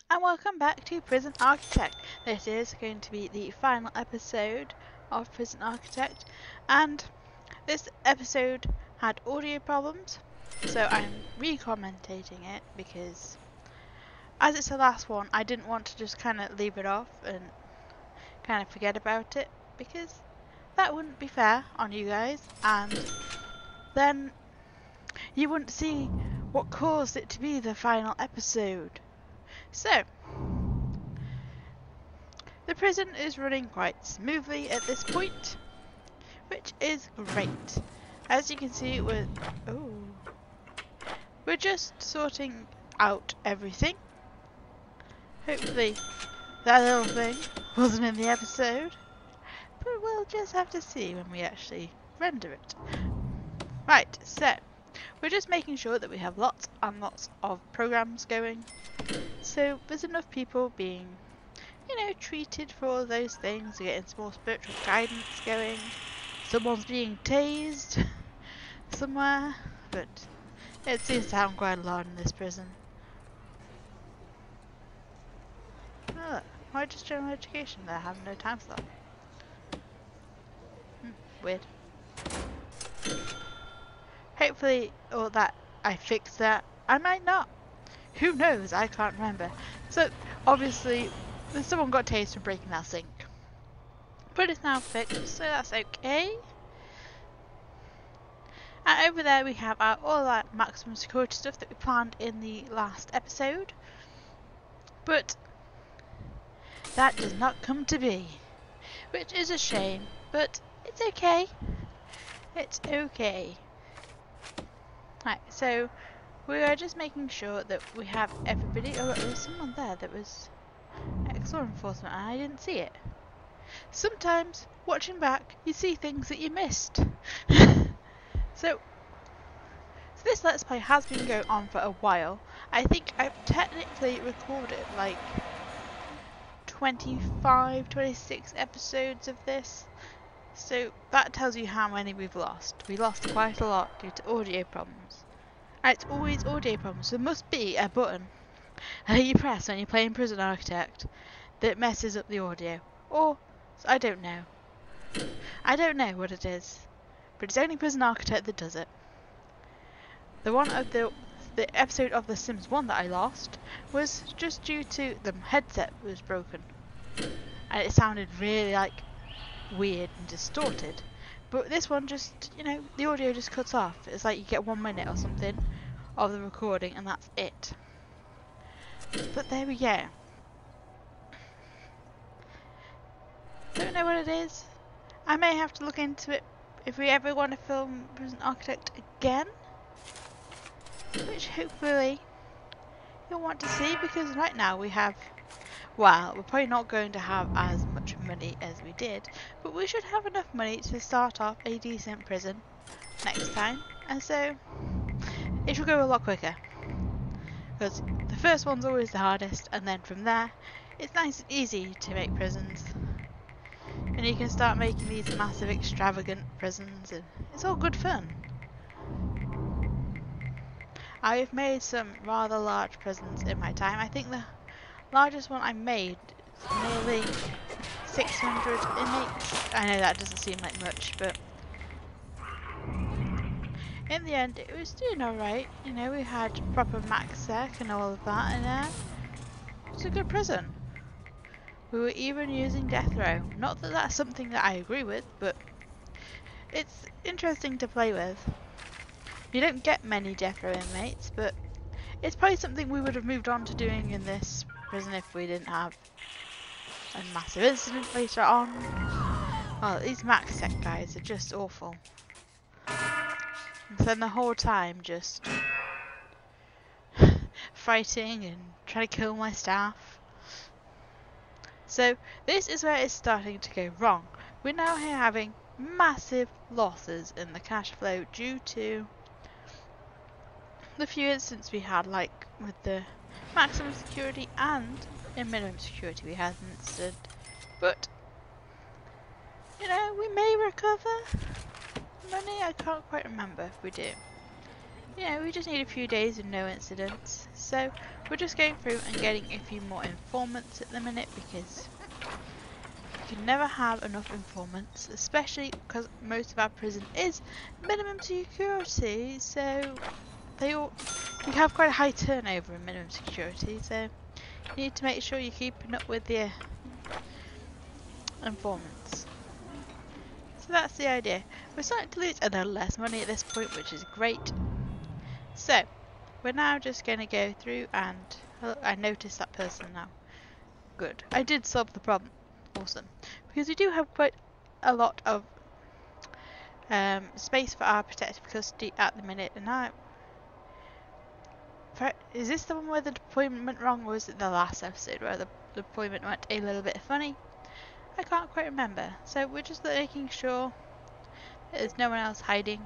And welcome back to Prison Architect. This is going to be the final episode of Prison Architect, and this episode had audio problems, so I'm re-commentating it because as it's the last one, I didn't want to just kind of leave it off and kind of forget about it, because that wouldn't be fair on you guys, and then you wouldn't see what caused it to be the final episode. So, the prison is running quite smoothly at this point, which is great. As you can see, we're just sorting out everything. Hopefully that little thing wasn't in the episode, but we'll just have to see when we actually render it. Right, so we're just making sure that we have lots and lots of programs going, so there's enough people being, treated for all those things. We're getting some more spiritual guidance going. Someone's being tased somewhere, but it seems to happen quite a lot in this prison. Oh, why just general education? They're having no time slot. Weird. Hopefully, or that I fixed that. I might not. Who knows? I can't remember. So, obviously, someone got tased for breaking that sink. But it's now fixed, so that's okay. And over there we have all that maximum security stuff that we planned in the last episode. But that does not come to be, which is a shame, but it's okay. It's okay. Right, so we are just making sure that we have everybody. Oh, there was someone there that was ex-law enforcement and I didn't see it. Sometimes, watching back, you see things that you missed. So this Let's Play has been going on for a while. I think I've technically recorded like 25, 26 episodes of this. So that tells you how many we've lost. We lost quite a lot due to audio problems. And it's always audio problems. There must be a button that you press when you're playing Prison Architect that messes up the audio. Or, I don't know. I don't know what it is. But it's only Prison Architect that does it. The one of the episode of The Sims 1 that I lost was just due to the headset was broken. And it sounded really like weird and distorted. But this one just, the audio just cuts off. It's like you get 1 minute or something of the recording and that's it. But there we go. Don't know what it is. I may have to look into it if we ever want to film Prison Architect again. Which hopefully you'll want to see, because right now we have, well, we're probably not going to have as much money as we did, but we should have enough money to start off a decent prison next time, and so it will go a lot quicker, because the first one's always the hardest, and then from there it's nice and easy to make prisons, and you can start making these massive extravagant prisons, and it's all good fun. I've made some rather large prisons in my time. I think the largest one I made is nearly 600 inmates. I know that doesn't seem like much, but in the end it was doing alright. We had proper max sec and all of that, and it's a good prison. We were even using death row. Not that that's something that I agree with, but it's interesting to play with. You don't get many death row inmates, but it's probably something we would have moved on to doing in this prison if we didn't have a massive incident later on. Well, these max sec guys are just awful. And then the whole time just fighting and trying to kill my staff. So this is where it's starting to go wrong. We're now here having massive losses in the cash flow due to the few incidents we had, like with the maximum security and in minimum security we had an incident. But, we may recover money, I can't quite remember if we do. we just need a few days with no incidents. So we're just going through and getting a few more informants at the minute, because you can never have enough informants, especially because most of our prison is minimum security, so you have quite a high turnover in minimum security, so you need to make sure you're keeping up with the informants. So that's the idea. We're starting to lose a little less money at this point, which is great. So we're now just going to go through and I noticed that person now. Good. I did solve the problem. Awesome. Because we do have quite a lot of space for our protective custody at the minute, and now is this the one where the deployment went wrong, or was it the last episode where the deployment went a little bit funny? I can't quite remember. So we're just making sure that there's no one else hiding,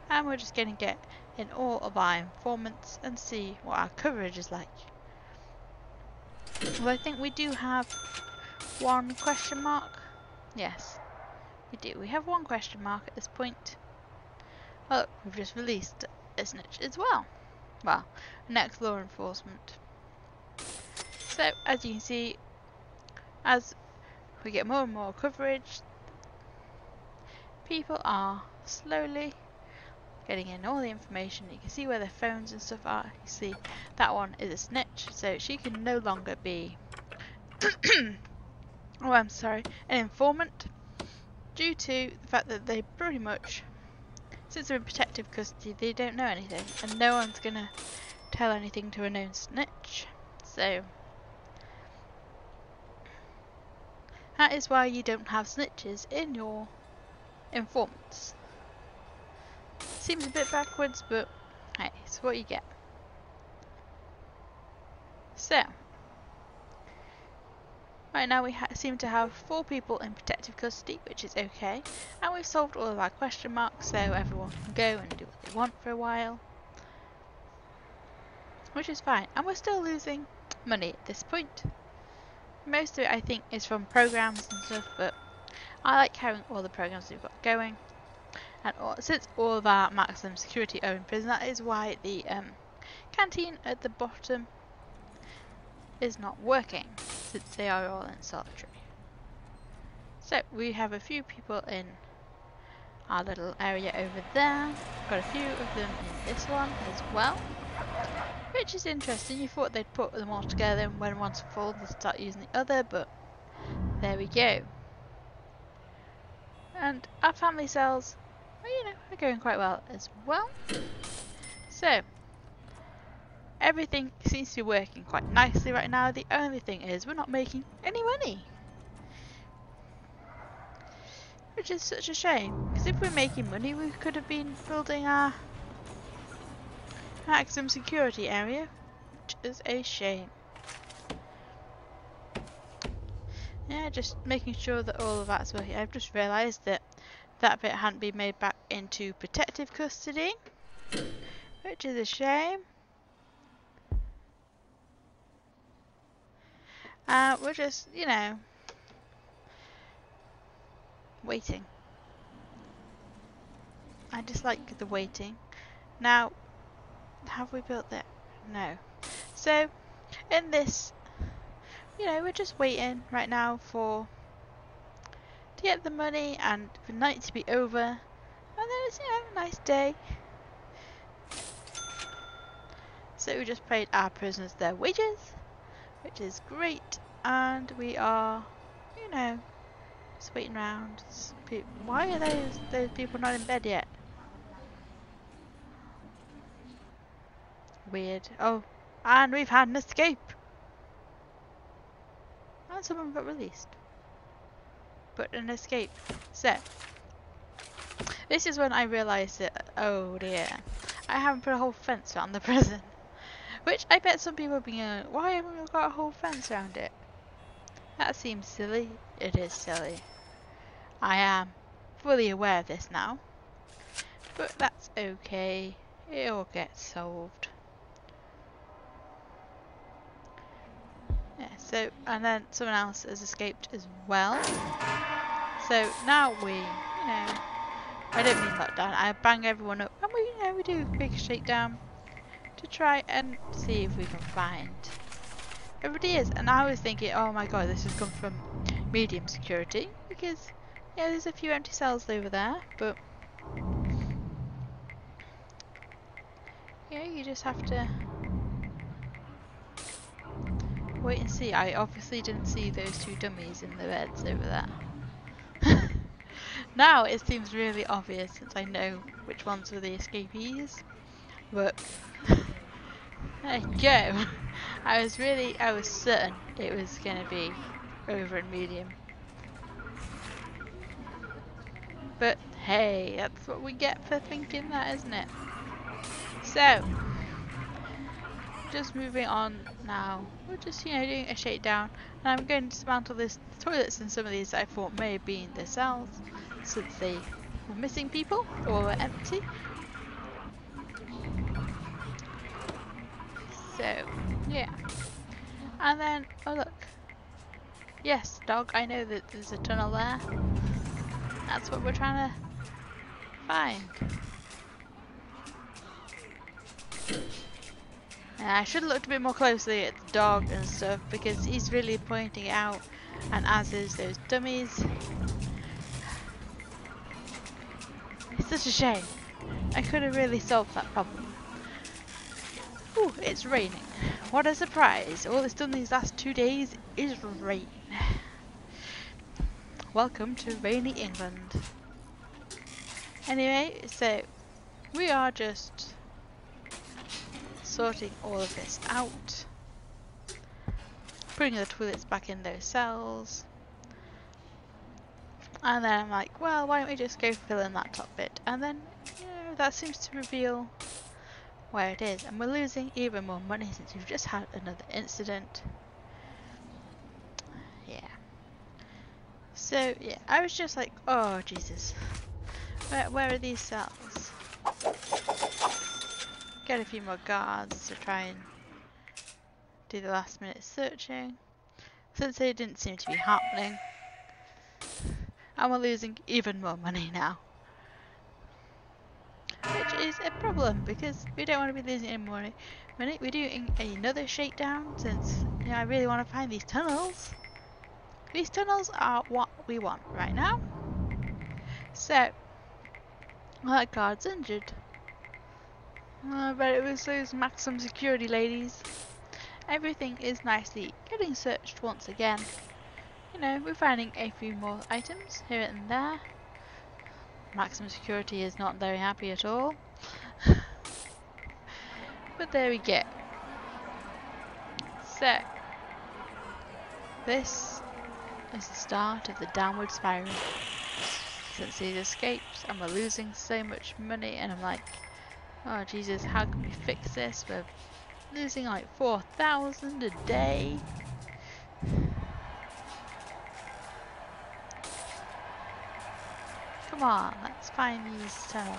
and we're just going to get in all of our informants and see what our coverage is like. Well, I think we do have one question mark. Yes, we do. We have one question mark at this point. Oh, we've just released a snitch as well. Well, next law enforcement. So, as you can see, as we get more and more coverage, people are slowly getting in all the information. You can see where their phones and stuff are. You see that one is a snitch, so she can no longer be oh, I'm sorry, an informant, due to the fact that they pretty much, since they're in protective custody, they don't know anything, and no one's gonna tell anything to a known snitch. So that is why you don't have snitches in your informants. Seems a bit backwards, but hey, it's what you get. So right now we seem to have 4 people in protective custody, which is okay, and we've solved all of our question marks, so everyone can go and do what they want for a while, which is fine. And we're still losing money at this point. Most of it, I think, is from programs and stuff, but I like having all the programs we've got going. And since all of our maximum security are in prison, that is why the canteen at the bottom is not working, since they are all in solitary. So we have a few people in our little area over there. Got a few of them in this one as well, which is interesting. You thought they'd put them all together, and when one's full they start using the other, but there we go. And our family cells, well, are going quite well as well. So everything seems to be working quite nicely right now. The only thing is we're not making any money, which is such a shame, because if we're making money we could have been building our maximum security area, which is a shame. Yeah, just making sure that all of that's working. I've just realised that that bit hadn't been made back into protective custody, which is a shame. We're just, waiting. I just like the waiting. Now, have we built that? No. So, in this, we're just waiting right now to get the money and for the night to be over, and then it's, a nice day. So we just paid our prisoners their wages, which is great, and we are, just waiting around. Why are those people not in bed yet? Weird. Oh, and we've had an escape. And someone got released. But an escape. So, this is when I realised that, oh dear, I haven't put a whole fence around the prison. Which I bet some people will be going, why haven't we got a whole fence around it? That seems silly. It is silly. I am fully aware of this now. But that's okay. It'll get solved. Yeah, so, and then someone else has escaped as well. So now we, I don't mean lockdown, I bang everyone up, and we do a quick shakedown to try and see if we can find everybody is. And I was thinking, oh my god, this has come from medium security, because yeah, there's a few empty cells over there, but yeah, you just have to wait and see. I obviously didn't see those two dummies in the beds over there. Now it seems really obvious since I know which ones were the escapees, but there you go. I was certain it was going to be over in medium. But hey, that's what we get for thinking that, isn't it? So, just moving on now. We're just, doing a shakedown. And I'm going to dismantle the toilets in some of these I thought may have been the cells, since they were missing people or were empty. So, yeah. And then, oh look. Yes, dog, I know that there's a tunnel there. That's what we're trying to find. And I should have looked a bit more closely at the dog and stuff, because he's really pointing it out, and as is those dummies. It's such a shame. I could have really solved that problem. Ooh, it's raining. What a surprise. All it's done these last 2 days is rain. Welcome to rainy England. Anyway, so we are just sorting all of this out. Putting the toilets back in those cells. And then I'm like, well, why don't we just go fill in that top bit? And then, that seems to reveal where it is. And we're losing even more money since we've just had another incident. Yeah. So, yeah, I was just like, oh, Jesus. Where are these cells? Get a few more guards to try and do the last minute searching. Since they didn't seem to be happening. And we're losing even more money now. Which is a problem, because we don't want to be losing any more money. We're doing another shakedown since I really want to find these tunnels. These tunnels are what we want right now. So, that guard's injured. But it was those maximum security ladies. Everything is nicely getting searched once again. We're finding a few more items here and there. Maximum security is not very happy at all. But there we go. So, this is the start of the downward spiral. Since these escapes and we're losing so much money, and I'm like, oh Jesus, how can we fix this? We're losing like 4,000 a day. Come on, let's find these tunnels.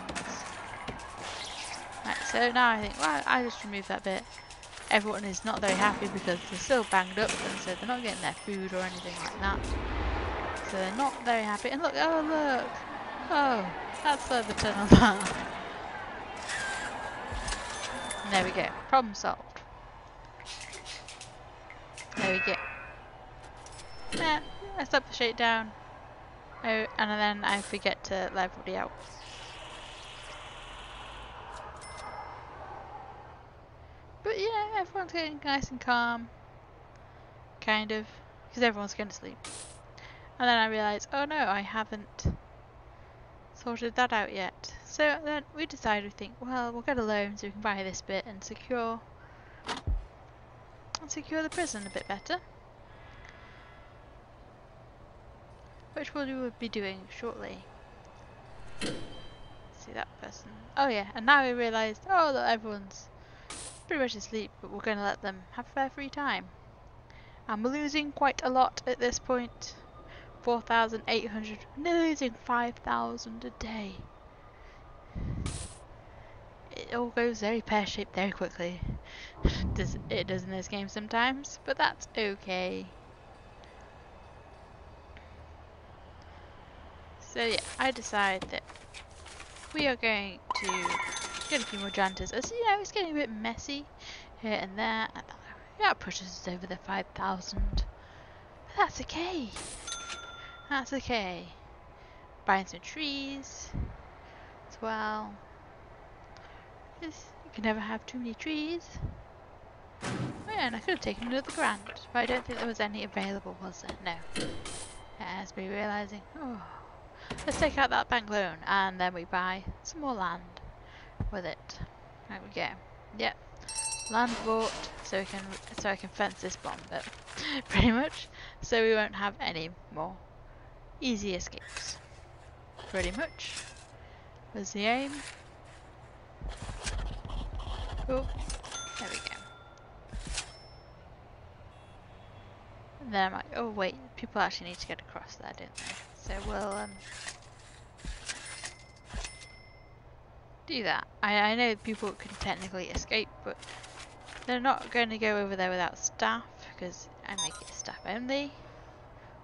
Right, so now I think, well, I just removed that bit. Everyone is not very happy because they're still banged up, and so they're not getting their food or anything like that. So they're not very happy. And look, oh look! Oh, that's where the tunnels are. And there we go. Problem solved. There we go. Yeah, I stopped the shakedown. Oh, and then I forget to let everybody out. But yeah, everyone's getting nice and calm. Kind of. Because everyone's going to sleep. And then I realised, oh no, I haven't sorted that out yet. So then we decided, we think, well, we'll get a loan so we can buy this bit and secure the prison a bit better. Which we will be doing shortly. See that person. Oh yeah, and now we realised, oh look, everyone's pretty much asleep, but we're going to let them have their free time. And we're losing quite a lot at this point. 4,800. They're losing 5,000 a day. It all goes very pear-shaped very quickly. It does in this game sometimes, but that's okay. So yeah, I decide that we are going to Get a few more janitors. As you know, it's getting a bit messy here and there. And that pushes us over the 5,000. But that's okay. That's okay. Buying some trees as well. You can never have too many trees. Oh yeah, and I could have taken another grant, but I don't think there was any available, was there? No. As we realising, oh, let's take out that bank loan and then we buy some more land with it. There we go. Yep, land bought, so I can fence this bomb bit, pretty much, so we won't have any more easy escapes. Pretty much was the aim. Oh, there we go. And then I'm like, oh wait, people actually need to get across there, don't they? So we'll do that. I know people can technically escape, but they're not going to go over there without staff, because I make it staff only.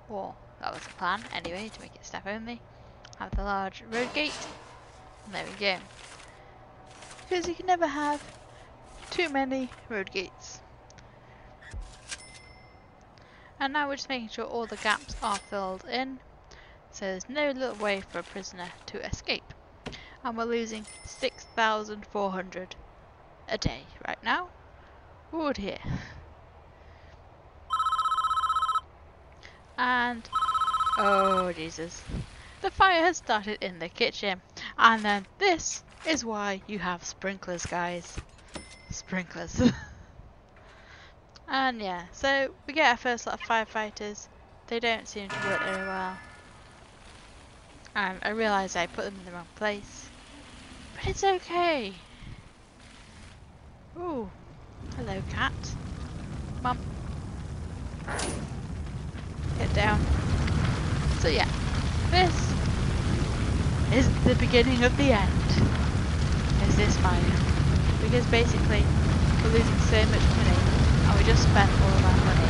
Or that was the plan anyway, to make it staff only. Have the large road gate. And there we go. Because you can never have too many road gates. And now we're just making sure all the gaps are filled in, so there's no little way for a prisoner to escape. And we're losing 6,400 a day right now. Oh dear. And oh Jesus, the fire has started in the kitchen. And then this is why you have sprinklers, guys. Sprinklers. And yeah, so we get our first lot of firefighters. They don't seem to work very well. And I realise I put them in the wrong place. But it's okay. Ooh. Hello, cat. Mum. Get down. So yeah, this is the beginning of the end. Is this fire. Because basically, we're losing so much money. And we just spent all of our money.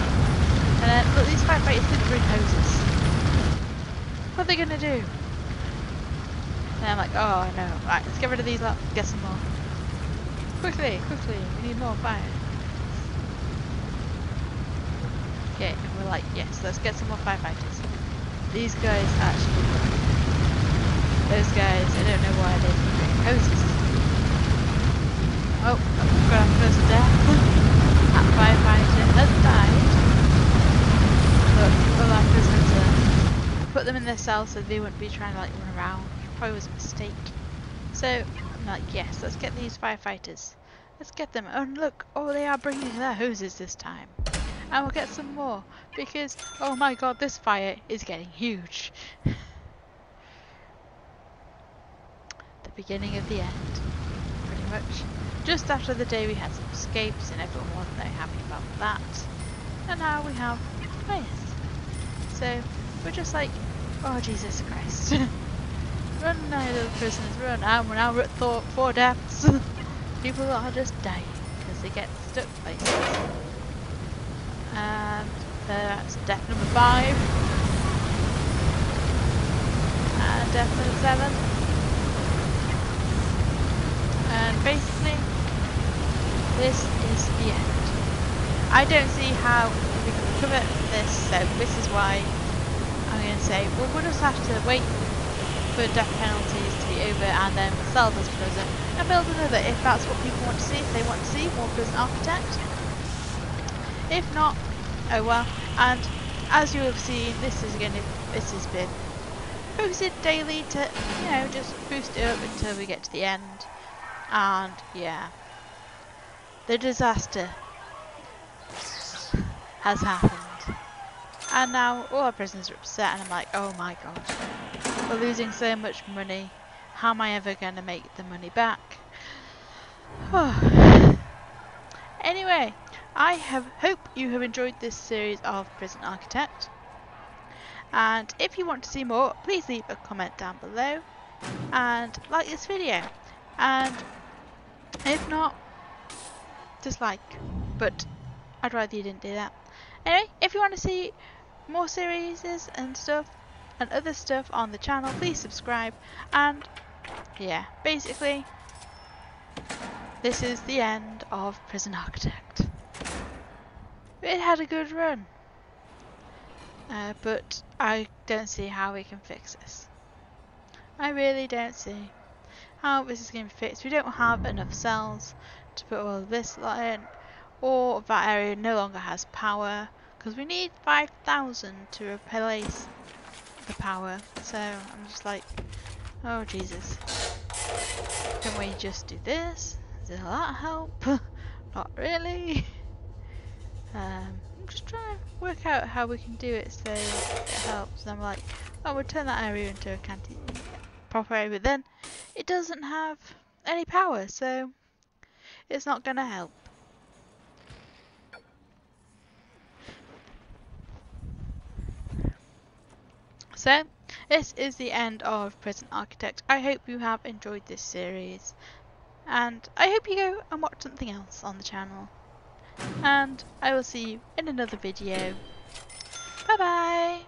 And then, look, these firefighters didn't bring hoses. What are they gonna do? And I'm like, oh no. Right, let's get rid of these lot. Get some more. Quickly, quickly. We need more fire. Okay, and we're like, yes, let's get some more firefighters. These guys actually work. Those guys, I don't know why they didn't bring hoses. Oh, we've got our first death. That firefighter has died. Look, all our prisoners are. I put them in their cells so they wouldn't be trying to like run around. Probably was a mistake. So I'm like, yes, let's get these firefighters. Let's get them. And look, oh, they are bringing their hoses this time. And we'll get some more because, oh my god, this fire is getting huge. The beginning of the end, pretty much. Just after the day we had some escapes and everyone wasn't very happy about that. And now we have fires. So we're just like, oh Jesus Christ. Run now, little prisoners, run. And we're now at 4 deaths. People are just dying because they get stuck places. And that's death number 5. And death number 7. And basically, this is the end. I don't see how we can cover this, so this is why I'm going to say, well, we'll just have to wait for death penalties to be over and then sell this prison and build another if that's what people want to see, if they want to see more Prison Architect. If not, oh well. And as you have seen, this has been posted daily to, you know, just boost it up until we get to the end. And yeah, the disaster has happened. And now all our prisoners are upset and I'm like, oh my god, we're losing so much money. How am I ever going to make the money back? Anyway, I hope you have enjoyed this series of Prison Architect. And if you want to see more, please leave a comment down below and like this video. And if not, dislike. But I'd rather you didn't do that. Anyway, if you want to see more series and stuff and other stuff on the channel, please subscribe. And yeah, basically this is the end of Prison Architect. It had a good run, but I don't see how we can fix this. I really don't see how this is going to be fixed. We don't have enough cells to put all of this in, or that area no longer has power, because we need 5,000 to replace the power. So I'm just like, oh Jesus, can we just do this? Does that help? Not really. I'm just trying to work out how we can do it so it helps. And I'm like, oh, we'll turn that area into a canteen, proper area, but then it doesn't have any power, so it's not going to help. So, this is the end of Prison Architect. I hope you have enjoyed this series, and I hope you go and watch something else on the channel. And I will see you in another video. Bye bye!